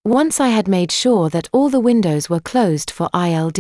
Once I had made sure that all the windows were closed for ILD.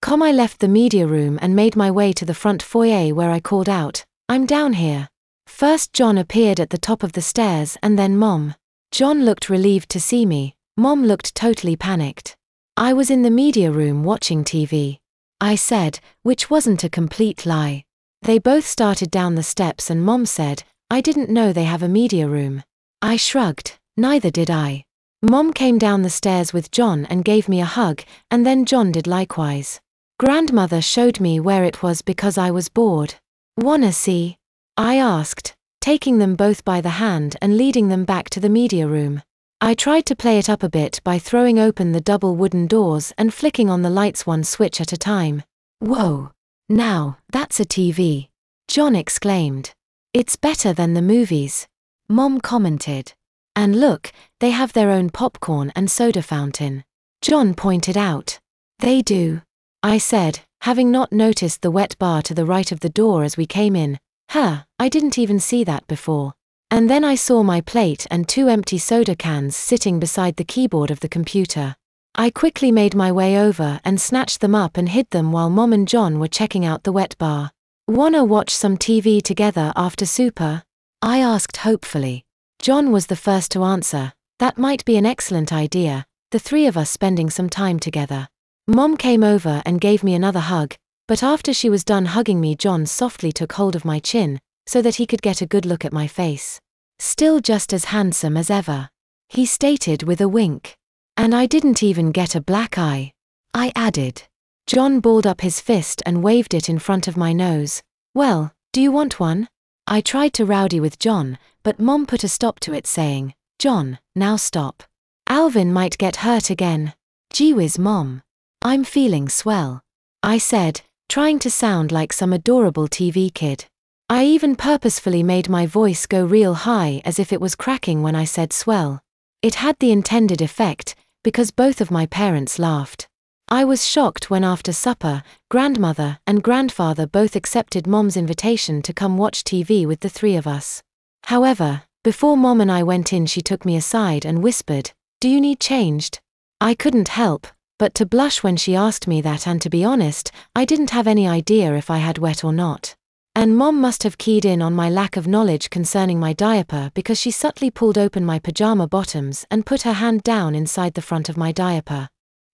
I left the media room and made my way to the front foyer where I called out, "I'm down here." First John appeared at the top of the stairs and then Mom. John looked relieved to see me, Mom looked totally panicked. "I was in the media room watching TV," I said, which wasn't a complete lie. They both started down the steps and Mom said, "I didn't know they have a media room." I shrugged, neither did I. Mom came down the stairs with John and gave me a hug, and then John did likewise. Grandmother showed me where it was because I was bored. "Wanna see?" I asked, taking them both by the hand and leading them back to the media room. I tried to play it up a bit by throwing open the double wooden doors and flicking on the lights one switch at a time. "Whoa! Now, that's a TV!" John exclaimed. "It's better than the movies," Mom commented. "And look, they have their own popcorn and soda fountain," John pointed out. "They do," I said, having not noticed the wet bar to the right of the door as we came in. I didn't even see that before. And then I saw my plate and 2 empty soda cans sitting beside the keyboard of the computer. I quickly made my way over and snatched them up and hid them while Mom and John were checking out the wet bar. "Wanna watch some TV together after supper?" I asked hopefully. John was the first to answer. That might be an excellent idea, the 3 of us spending some time together. Mom came over and gave me another hug, but after she was done hugging me, John softly took hold of my chin, so that he could get a good look at my face. "Still just as handsome as ever," he stated with a wink. "And I didn't even get a black eye," I added. John balled up his fist and waved it in front of my nose. "Well, do you want one?" I tried to rowdy with John, but Mom put a stop to it saying, "John, now stop. Alvin might get hurt again." "Gee whiz, Mom. I'm feeling swell," I said, trying to sound like some adorable TV kid. I even purposefully made my voice go real high as if it was cracking when I said swell. It had the intended effect, because both of my parents laughed. I was shocked when after supper, grandmother and grandfather both accepted Mom's invitation to come watch TV with the 3 of us. However, before Mom and I went in, she took me aside and whispered, "Do you need changed?" I couldn't help but to blush when she asked me that, and to be honest, I didn't have any idea if I had wet or not. And Mom must have keyed in on my lack of knowledge concerning my diaper, because she subtly pulled open my pajama bottoms and put her hand down inside the front of my diaper.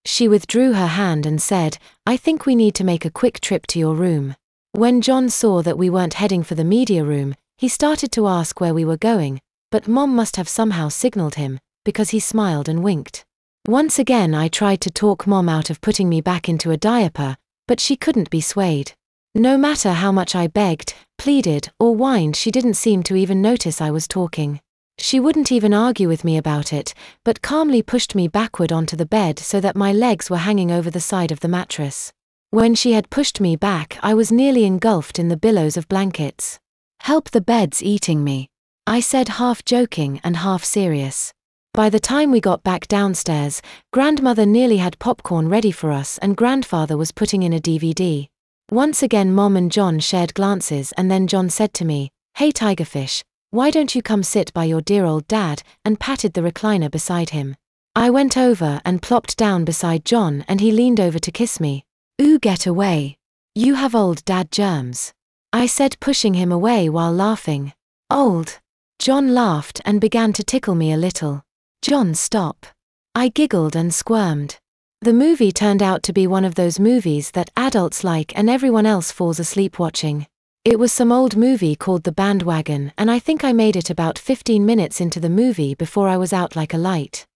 She withdrew her hand and said, "I think we need to make a quick trip to your room." When John saw that we weren't heading for the media room, he started to ask where we were going, but Mom must have somehow signaled him, because he smiled and winked. Once again I tried to talk Mom out of putting me back into a diaper, but she couldn't be swayed. No matter how much I begged, pleaded, or whined, she didn't seem to even notice I was talking. She wouldn't even argue with me about it, but calmly pushed me backward onto the bed so that my legs were hanging over the side of the mattress. When she had pushed me back, I was nearly engulfed in the billows of blankets. "Help, the bed's eating me," I said, half joking and half serious. By the time we got back downstairs, grandmother nearly had popcorn ready for us and grandfather was putting in a DVD. Once again Mom and John shared glances, and then John said to me, "Hey Tigerfish, why don't you come sit by your dear old dad," and patted the recliner beside him. I went over and plopped down beside John and he leaned over to kiss me. "Ooh, get away. You have old dad germs," I said, pushing him away while laughing. "Old?" John laughed and began to tickle me a little. "John, stop." I giggled and squirmed. The movie turned out to be one of those movies that adults like and everyone else falls asleep watching. It was some old movie called The Bandwagon, and I think I made it about 15 minutes into the movie before I was out like a light.